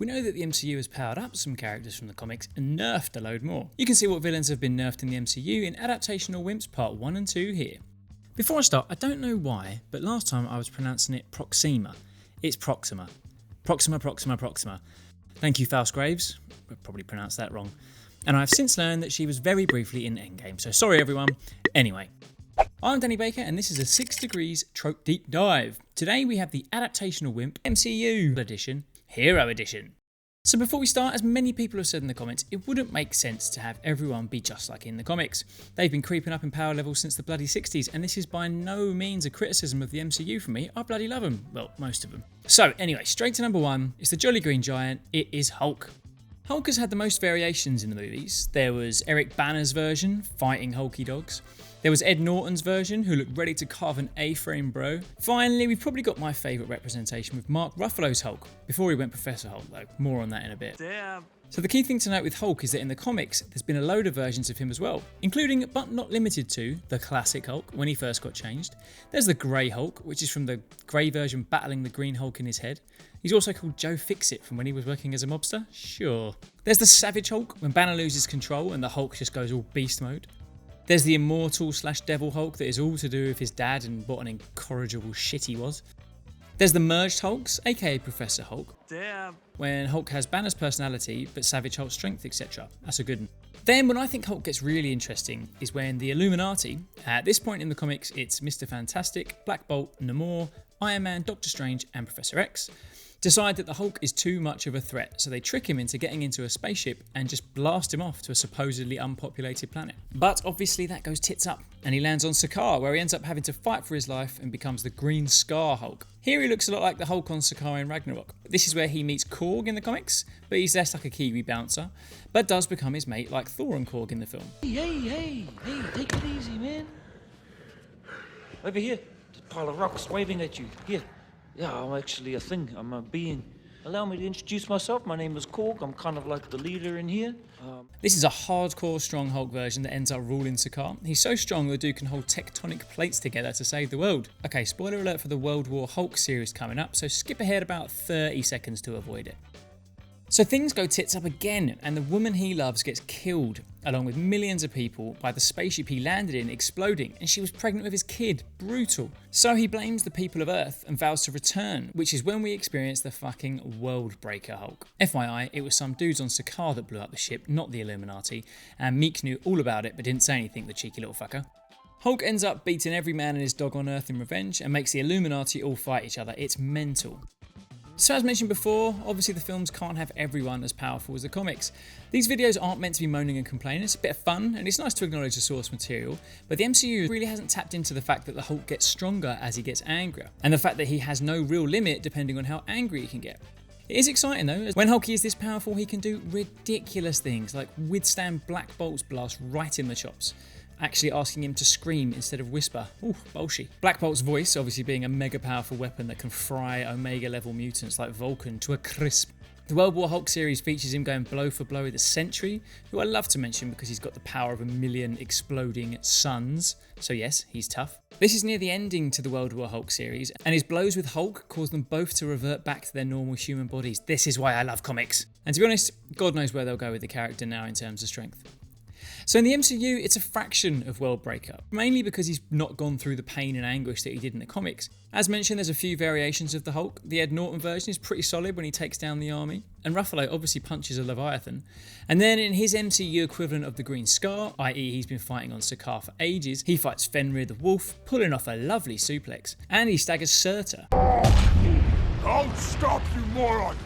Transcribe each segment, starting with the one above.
we know that the MCU has powered up some characters from the comics and nerfed a load more. You can see what villains have been nerfed in the MCU in Adaptational WIMPs Part 1 and 2 here. Before I start, I don't know why, but last time I was pronouncing it Proxima. It's Proxima. Proxima. Thank you, Faust Graves. I probably pronounced that wrong. And I've since learned that she was very briefly in Endgame, so sorry everyone. Anyway, I'm Danny Baker and this is a 6 Degrees Trope Deep Dive. Today we have the Adaptational WIMP MCU Edition, Hero Edition. So before we start, as many people have said in the comments, it wouldn't make sense to have everyone be just like in the comics. They've been creeping up in power levels since the bloody 60s, and this is by no means a criticism of the MCU from me. I bloody love them. Well, most of them. So anyway, straight to number 1. It's the Jolly Green Giant. It is Hulk. Hulk has had the most variations in the movies. There was Eric Banner's version, fighting Hulky dogs. There was Ed Norton's version, who looked ready to carve an A-frame bro. Finally, we've probably got my favourite representation with Mark Ruffalo's Hulk, before he went Professor Hulk though. More on that in a bit. Damn. So the key thing to note with Hulk is that in the comics, there's been a load of versions of him as well, including, but not limited to, the classic Hulk, when he first got changed. There's the Grey Hulk, which is from the Grey version battling the Green Hulk in his head. He's also called Joe Fixit from when he was working as a mobster. Sure. There's the Savage Hulk, when Banner loses control and the Hulk just goes all beast mode. There's the Immortal/Devil Hulk that is all to do with his dad and what an incorrigible shit he was. There's the Merged Hulks, aka Professor Hulk. Damn. When Hulk has Banner's personality, but Savage Hulk's strength, etc. That's a good one. Then when I think Hulk gets really interesting is when the Illuminati, at this point in the comics it's Mr. Fantastic, Black Bolt, Namor, Iron Man, Doctor Strange and Professor X, decide that the Hulk is too much of a threat, so they trick him into getting into a spaceship and just blast him off to a supposedly unpopulated planet. But obviously that goes tits up, and he lands on Sakaar, where he ends up having to fight for his life and becomes the Green Scar Hulk. Here he looks a lot like the Hulk on Sakaar in Ragnarok. This is where he meets Korg in the comics, but he's less like a Kiwi bouncer, but does become his mate like Thor and Korg in the film. Hey, take it easy, man. Over here, the pile of rocks waving at you. Here. Yeah, I'm actually a thing. I'm a being. Allow me to introduce myself. My name is Korg. I'm kind of like the leader in here. This is a hardcore strong Hulk version that ends up ruling Sakaar. He's so strong the dude can hold tectonic plates together to save the world. Okay, spoiler alert for the World War Hulk series coming up, so skip ahead about 30 seconds to avoid it. So things go tits up again, and the woman he loves gets killed, along with millions of people, by the spaceship he landed in exploding, and she was pregnant with his kid. Brutal. So he blames the people of Earth and vows to return, which is when we experience the fucking World Breaker Hulk. FYI, it was some dudes on Sakaar that blew up the ship, not the Illuminati, and Meek knew all about it but didn't say anything, the cheeky little fucker. Hulk ends up beating every man and his dog on Earth in revenge and makes the Illuminati all fight each other. It's mental. So as mentioned before, obviously the films can't have everyone as powerful as the comics. These videos aren't meant to be moaning and complaining, it's a bit of fun and it's nice to acknowledge the source material, but the MCU really hasn't tapped into the fact that the Hulk gets stronger as he gets angrier, and the fact that he has no real limit depending on how angry he can get. It is exciting though, as when Hulky is this powerful he can do ridiculous things like withstand Black Bolt's blast right in the chops, actually asking him to scream instead of whisper. Ooh, bolshy. Black Bolt's voice obviously being a mega powerful weapon that can fry Omega level mutants like Vulcan to a crisp. The World War Hulk series features him going blow for blow with the Sentry, who I love to mention because he's got the power of 1,000,000 exploding suns, so yes, he's tough. This is near the ending to the World War Hulk series, and his blows with Hulk cause them both to revert back to their normal human bodies. This is why I love comics. And to be honest, God knows where they'll go with the character now in terms of strength. So in the MCU, it's a fraction of World Breaker, mainly because he's not gone through the pain and anguish that he did in the comics. As mentioned, there's a few variations of the Hulk. The Ed Norton version is pretty solid when he takes down the army, and Ruffalo obviously punches a Leviathan. And then in his MCU equivalent of the Green Scar, i.e. he's been fighting on Sakaar for ages, he fights Fenrir the Wolf, pulling off a lovely suplex, and he staggers Surtur. I'll stop you, moron!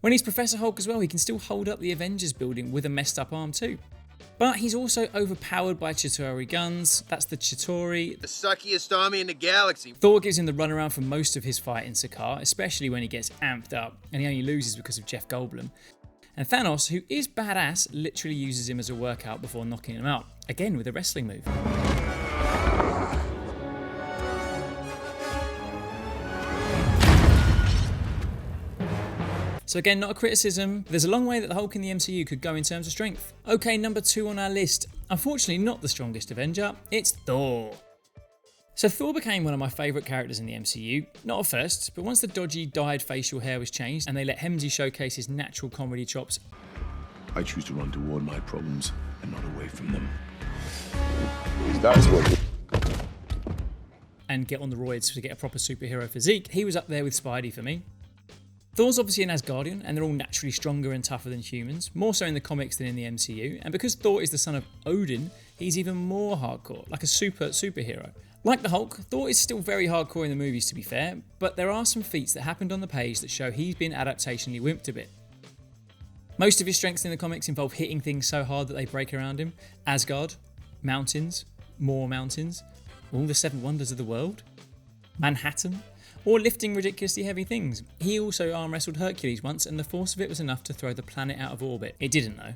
When he's Professor Hulk as well, he can still hold up the Avengers building with a messed up arm too. But he's also overpowered by Chitauri guns. That's the Chitauri, the suckiest army in the galaxy. Thor gives him the runaround for most of his fight in Sakaar, especially when he gets amped up, and he only loses because of Jeff Goldblum. And Thanos, who is badass, literally uses him as a workout before knocking him out, again with a wrestling move. So again, not a criticism, there's a long way that the Hulk in the MCU could go in terms of strength. Okay, number 2 on our list, Unfortunately not the strongest Avenger, it's Thor. So Thor became one of my favourite characters in the MCU, not at first, but once the dodgy dyed facial hair was changed and they let Hemsey showcase his natural comedy chops, I choose to run toward my problems and not away from them. That's what... and get on the roids to get a proper superhero physique, he was up there with Spidey for me. Thor's obviously an Asgardian, and they're all naturally stronger and tougher than humans, more so in the comics than in the MCU, and because Thor is the son of Odin, he's even more hardcore, like a superhero. Like the Hulk, Thor is still very hardcore in the movies to be fair, but there are some feats that happened on the page that show he's been adaptationally wimped a bit. Most of his strengths in the comics involve hitting things so hard that they break around him. Asgard, mountains, more mountains, all the 7 wonders of the world, Manhattan, or lifting ridiculously heavy things. He also arm wrestled Hercules once and the force of it was enough to throw the planet out of orbit. It didn't though.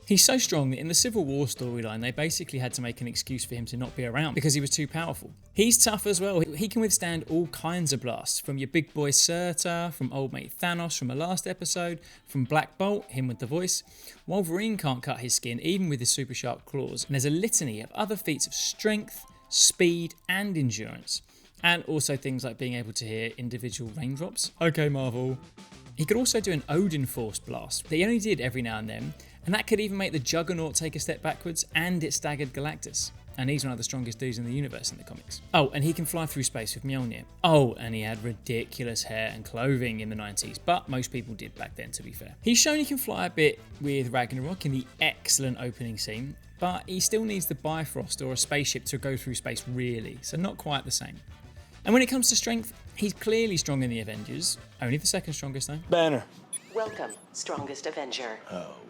He's so strong that in the Civil War storyline they basically had to make an excuse for him to not be around because he was too powerful. He's tough as well. He can withstand all kinds of blasts, from your big boy Surtur, from old mate Thanos from the last episode, from Black Bolt, him with the voice. Wolverine can't cut his skin even with his super sharp claws, and there's a litany of other feats of strength, speed and endurance. And also things like being able to hear individual raindrops. Okay, Marvel. He could also do an Odin Force blast that he only did every now and then, and that could even make the Juggernaut take a step backwards, and it staggered Galactus. And he's one of the strongest dudes in the universe in the comics. Oh, and he can fly through space with Mjolnir. Oh, and he had ridiculous hair and clothing in the 90s, but most people did back then to be fair. He's shown he can fly a bit with Ragnarok in the excellent opening scene, but he still needs the Bifrost or a spaceship to go through space really, so not quite the same. And when it comes to strength, he's clearly strong in the Avengers, only the second strongest though. Banner. Welcome, strongest Avenger.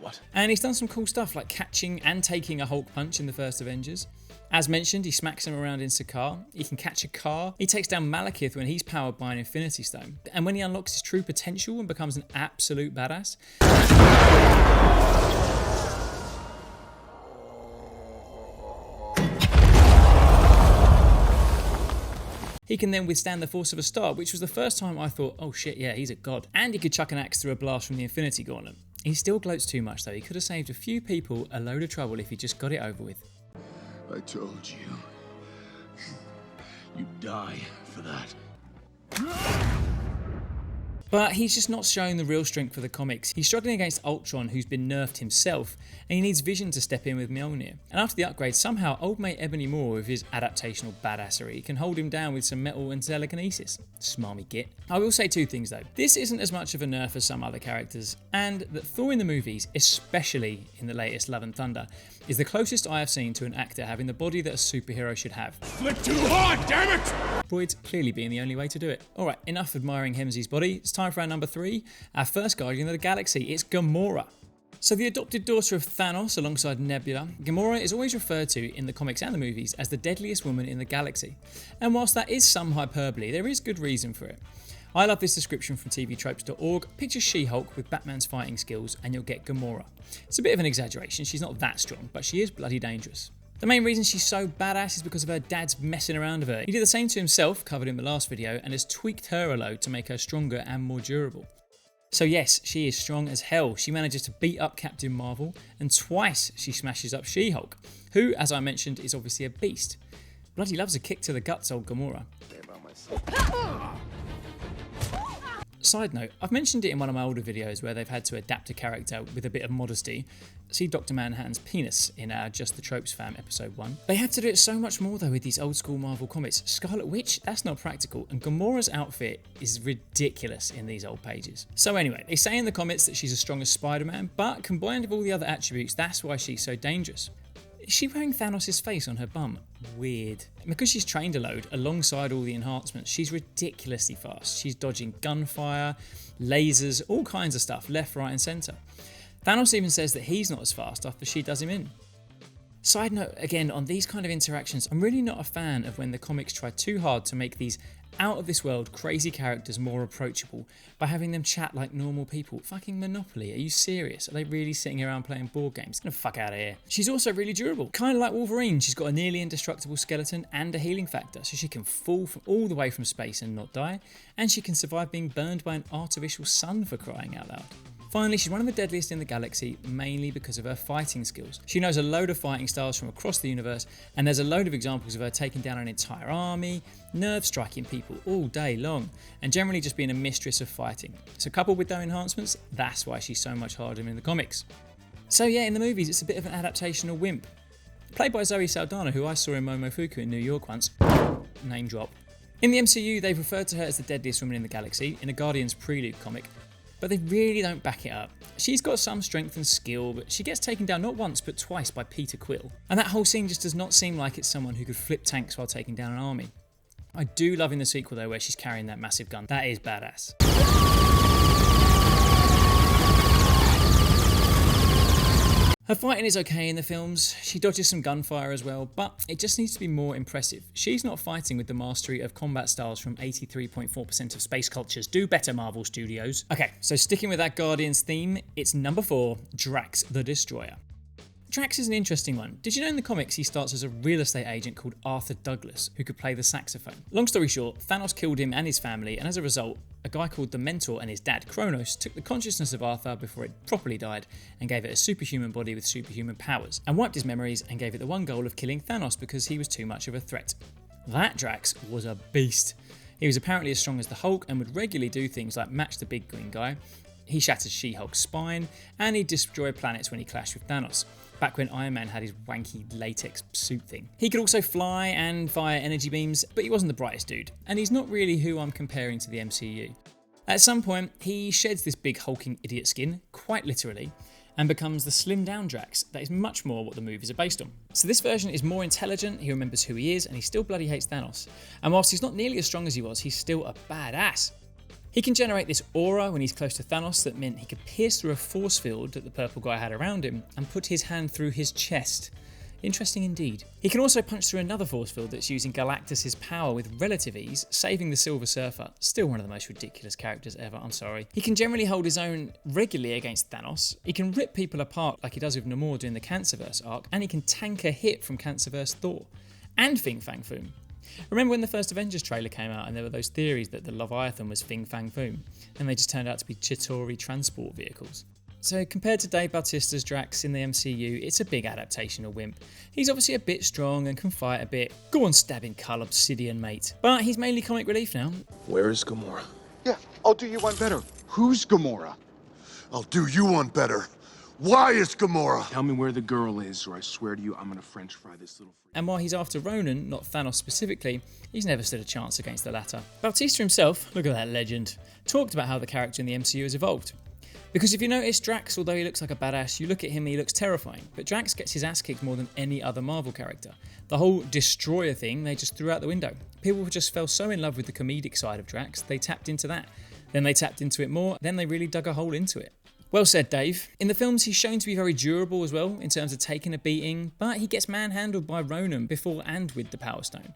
What? And he's done some cool stuff like catching and taking a Hulk punch in the first Avengers. As mentioned, he smacks him around in Sakaar. He can catch a car. He takes down Malekith when he's powered by an Infinity Stone. And when he unlocks his true potential and becomes an absolute badass, he can then withstand the force of a star, which was the first time I thought, oh shit, yeah, he's a god. And he could chuck an axe through a blast from the Infinity Gauntlet. He still gloats too much though. He could have saved a few people a load of trouble if he just got it over with. I told you. You'd die for that. But he's just not showing the real strength for the comics. He's struggling against Ultron, who's been nerfed himself, and he needs Vision to step in with Mjolnir. And after the upgrade, somehow old mate Ebony Maw with his adaptational badassery can hold him down with some metal and telekinesis. Smarmy git. I will say two things though. This isn't as much of a nerf as some other characters, and that Thor in the movies, especially in the latest Love and Thunder, is the closest I have seen to an actor having the body that a superhero should have. Flip too hard, damn it! Roids clearly being the only way to do it. Alright, enough admiring Hemsey's body, it's time for our number 3, our first Guardian of the Galaxy, it's Gamora. So the adopted daughter of Thanos alongside Nebula, Gamora is always referred to in the comics and the movies as the deadliest woman in the galaxy. And whilst that is some hyperbole, there is good reason for it. I love this description from tvtropes.org. Picture She-Hulk with Batman's fighting skills and you'll get Gamora. It's a bit of an exaggeration, she's not that strong, but she is bloody dangerous. The main reason she's so badass is because of her dad's messing around with her. He did the same to himself, covered in the last video, and has tweaked her a load to make her stronger and more durable. So yes, she is strong as hell. She manages to beat up Captain Marvel, and twice she smashes up She-Hulk, who, as I mentioned, is obviously a beast. Bloody loves a kick to the guts, old Gamora. Side note, I've mentioned it in one of my older videos where they've had to adapt a character with a bit of modesty. See Dr. Manhattan's penis in our Just the Tropes fam episode 1. They had to do it so much more though with these old school Marvel comics. Scarlet Witch, that's not practical, and Gamora's outfit is ridiculous in these old pages. So anyway, they say in the comments that she's as strong as Spider-Man, but combined with all the other attributes, that's why she's so dangerous. Is she wearing Thanos' face on her bum? Weird. And because she's trained a load alongside all the enhancements, she's ridiculously fast. She's dodging gunfire, lasers, all kinds of stuff, left, right and centre. Thanos even says that he's not as fast after she does him in. Side note, again, on these kind of interactions, I'm really not a fan of when the comics try too hard to make these out-of-this-world crazy characters more approachable by having them chat like normal people. Fucking Monopoly, are you serious? Are they really sitting around playing board games? Get the fuck out of here. She's also really durable. Kind of like Wolverine, she's got a nearly indestructible skeleton and a healing factor, so she can fall from all the way from space and not die, and she can survive being burned by an artificial sun for crying out loud. Finally, she's one of the deadliest in the galaxy, mainly because of her fighting skills. She knows a load of fighting styles from across the universe, and there's a load of examples of her taking down an entire army, nerve striking people all day long, and generally just being a mistress of fighting. So coupled with those enhancements, that's why she's so much harder in the comics. So yeah, in the movies, it's a bit of an adaptational wimp. Played by Zoe Saldana, who I saw in Momofuku in New York once. Name drop. In the MCU, they've referred to her as the deadliest woman in the galaxy in a Guardians Prelude comic, but they really don't back it up. She's got some strength and skill, but she gets taken down not once but twice by Peter Quill. And that whole scene just does not seem like it's someone who could flip tanks while taking down an army. I do love in the sequel though where she's carrying that massive gun. That is badass. Her fighting is okay in the films, she dodges some gunfire as well, but it just needs to be more impressive. She's not fighting with the mastery of combat styles from 83.4% of space cultures. Do better, Marvel Studios. Okay, so sticking with that Guardians theme, it's number 4, Drax the Destroyer. Drax is an interesting one. Did you know in the comics he starts as a real estate agent called Arthur Douglas, who could play the saxophone? Long story short, Thanos killed him and his family, and as a result, a guy called the Mentor and his dad, Kronos, took the consciousness of Arthur before it properly died and gave it a superhuman body with superhuman powers, and wiped his memories and gave it the one goal of killing Thanos because he was too much of a threat. That Drax was a beast. He was apparently as strong as the Hulk and would regularly do things like match the big green guy. He shattered She-Hulk's spine, and he'd destroy planets when he clashed with Thanos, back when Iron Man had his wanky latex suit thing. He could also fly and fire energy beams, but he wasn't the brightest dude, and he's not really who I'm comparing to the MCU. At some point, he sheds this big hulking idiot skin, quite literally, and becomes the slimmed down Drax that is much more what the movies are based on. So this version is more intelligent, he remembers who he is, and he still bloody hates Thanos. And whilst he's not nearly as strong as he was, he's still a badass. He can generate this aura when he's close to Thanos that meant he could pierce through a force field that the purple guy had around him and put his hand through his chest. Interesting indeed. He can also punch through another force field that's using Galactus' power with relative ease, saving the Silver Surfer. Still one of the most ridiculous characters ever, I'm sorry. He can generally hold his own regularly against Thanos. He can rip people apart like he does with Namor during the Cancerverse arc, and he can tank a hit from Cancerverse Thor. And Fin Fang Foom. Remember when the first Avengers trailer came out and there were those theories that the Leviathan was Fin Fang Foom, and they just turned out to be Chitauri transport vehicles? So compared to Dave Bautista's Drax in the MCU, it's a big adaptational wimp. He's obviously a bit strong and can fight a bit. Go on, stabbing Cull Obsidian, mate. But he's mainly comic relief now. Where is Gamora? Yeah, I'll do you one better. Who's Gamora? I'll do you one better. Why is Gamora? Tell me where the girl is, or I swear to you, I'm gonna French fry this little freak. And while he's after Ronan, not Thanos specifically, he's never stood a chance against the latter. Bautista himself, look at that legend, talked about how the character in the MCU has evolved. Because if you notice, Drax, although he looks like a badass, you look at him and he looks terrifying. But Drax gets his ass kicked more than any other Marvel character. The whole destroyer thing, they just threw out the window. People just fell so in love with the comedic side of Drax, they tapped into that. Then they tapped into it more, then they really dug a hole into it. Well said, Dave. In the films, he's shown to be very durable as well, in terms of taking a beating, but he gets manhandled by Ronan before and with the Power Stone.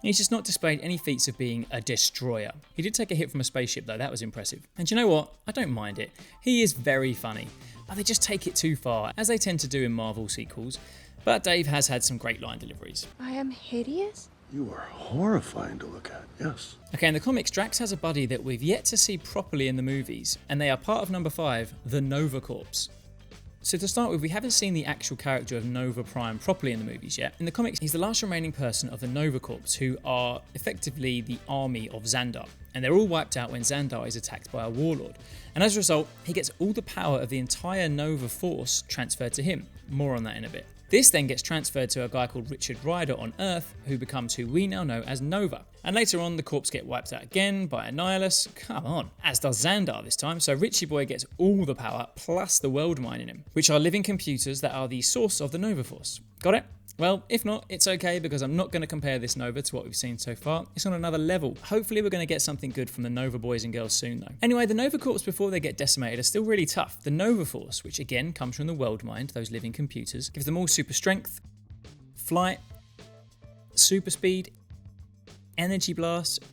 He's just not displayed any feats of being a destroyer. He did take a hit from a spaceship though, that was impressive. And you know what? I don't mind it. He is very funny, but they just take it too far, as they tend to do in Marvel sequels. But Dave has had some great line deliveries. I am hideous? You are horrifying to look at, yes. Okay, in the comics, Drax has a buddy that we've yet to see properly in the movies, and they are part of number 5, the Nova Corps. So to start with, we haven't seen the actual character of Nova Prime properly in the movies yet. In the comics, he's the last remaining person of the Nova Corps, who are effectively the army of Xandar. And they're all wiped out when Xandar is attacked by a warlord. And as a result, he gets all the power of the entire Nova force transferred to him. More on that in a bit. This then gets transferred to a guy called Richard Rider on Earth, who becomes who we now know as Nova. And later on, the Corps get wiped out again by Annihilus, come on, as does Xandar this time, so Richie Boy gets all the power plus the world mind in him, which are living computers that are the source of the Nova Force. Got it? Well, if not, it's okay because I'm not going to compare this Nova to what we've seen so far. It's on another level. Hopefully we're going to get something good from the Nova boys and girls soon though. Anyway, the Nova Corps before they get decimated are still really tough. The Nova Force, which again comes from the world mind, those living computers, gives them all super strength, flight, super speed, energy blast.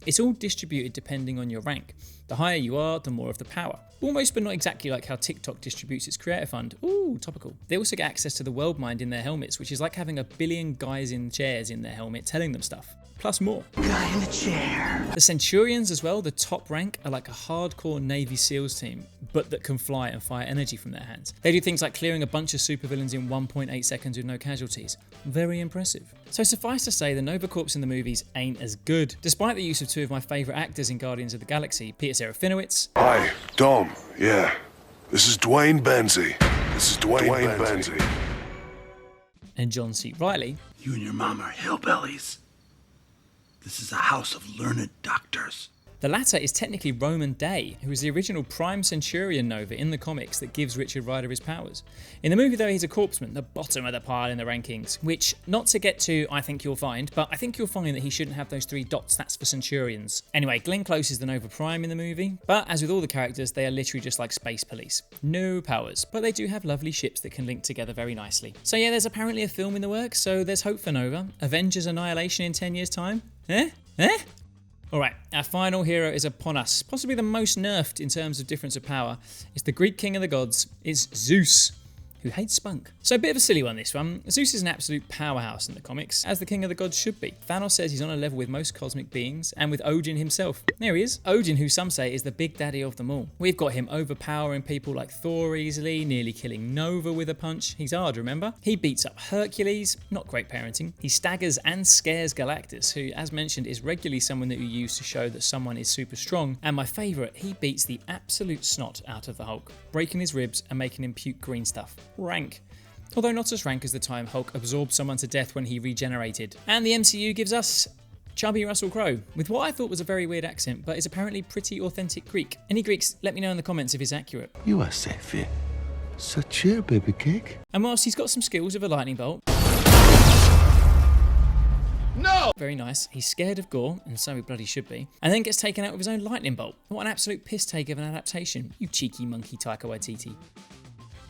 It's all distributed depending on your rank. The higher you are, the more of the power. almost but not exactly like how TikTok distributes its creator fund. Ooh, topical. They also get access to the world mind in their helmets, which is like having a billion guys in chairs in their helmet telling them stuff. Plus more. Guy in the chair. The Centurions as well, the top rank, are like a hardcore Navy SEALs team, but that can fly and fire energy from their hands. They do things like clearing a bunch of supervillains in 1.8 seconds with no casualties. Very impressive. So suffice to say, the Nova Corps in the movies ain't as good, despite the use of two of my favourite actors in Guardians of the Galaxy, Peter Serafinowicz. Hi, Dom. Yeah. This is Dwayne Benzie. Dwayne Benzie. And John C. Reilly. You and your mom are hillbillies. This is a house of learned doctors. The latter is technically Roman Day, who is the original Prime Centurion Nova in the comics that gives Richard Rider his powers. In the movie though, he's a corpsman, the bottom of the pile in the rankings, which, not to get to I think you'll find, but I think you'll find that he shouldn't have those 3 dots, that's for Centurions. Anyway, Glenn Close is the Nova Prime in the movie, but as with all the characters, they are literally just like space police. No powers, but they do have lovely ships that can link together very nicely. So yeah, there's apparently a film in the works, so there's hope for Nova. Avengers Annihilation in 10 years time? Eh? Alright, our final hero is upon us, possibly the most nerfed in terms of difference of power. It's the Greek king of the gods, it's Zeus, who hates spunk. So a bit of a silly one this one. Zeus is an absolute powerhouse in the comics, as the king of the gods should be. Thanos says he's on a level with most cosmic beings, and with Odin himself. There he is. Odin, who some say is the big daddy of them all. We've got him overpowering people like Thor easily, nearly killing Nova with a punch. He's hard, remember? He beats up Hercules, not great parenting. He staggers and scares Galactus, who, as mentioned, is regularly someone that you use to show that someone is super strong. And my favourite, he beats the absolute snot out of the Hulk, breaking his ribs and making him puke green stuff. Rank. Although not as rank as the time Hulk absorbed someone to death when he regenerated. And the MCU gives us chubby Russell Crowe, with what I thought was a very weird accent, but is apparently pretty authentic Greek. Any Greeks, let me know in the comments if it's accurate. You are safe here. So cheer, baby cake. And whilst he's got some skills with a lightning bolt... No! Very nice. He's scared of gore, and so he bloody should be, and then gets taken out with his own lightning bolt. What an absolute piss take of an adaptation, you cheeky monkey Taika Waititi.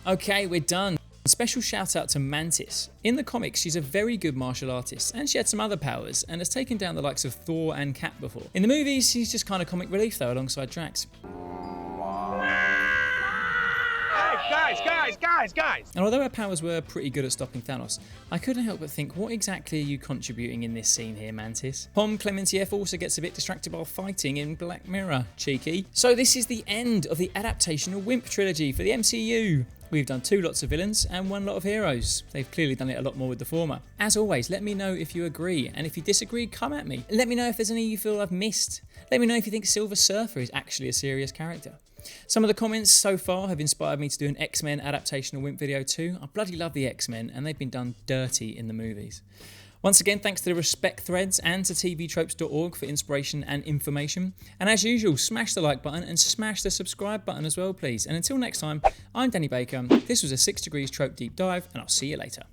Okay, we're done. Special shout out to Mantis. In the comics, she's a very good martial artist, and she had some other powers, and has taken down the likes of Thor and Cap before. In the movies, she's just kind of comic relief though, alongside Drax. Guys! And although her powers were pretty good at stopping Thanos, I couldn't help but think, what exactly are you contributing in this scene here, Mantis? Pom Clementieff also gets a bit distracted while fighting in Black Mirror, cheeky. So this is the end of the Adaptational WIMP trilogy for the MCU. We've done 2 lots of villains and 1 lot of heroes. They've clearly done it a lot more with the former. As always, let me know if you agree, and if you disagree, come at me. Let me know if there's any you feel I've missed. Let me know if you think Silver Surfer is actually a serious character. Some of the comments so far have inspired me to do an X-Men Adaptational WIMP video too. I bloody love the X-Men, and they've been done dirty in the movies. Once again, thanks to the Respect Threads and to tvtropes.org for inspiration and information. And as usual, smash the like button and smash the subscribe button as well, please. And until next time, I'm Danny Baker. This was a 6 Degrees Trope Deep Dive, and I'll see you later.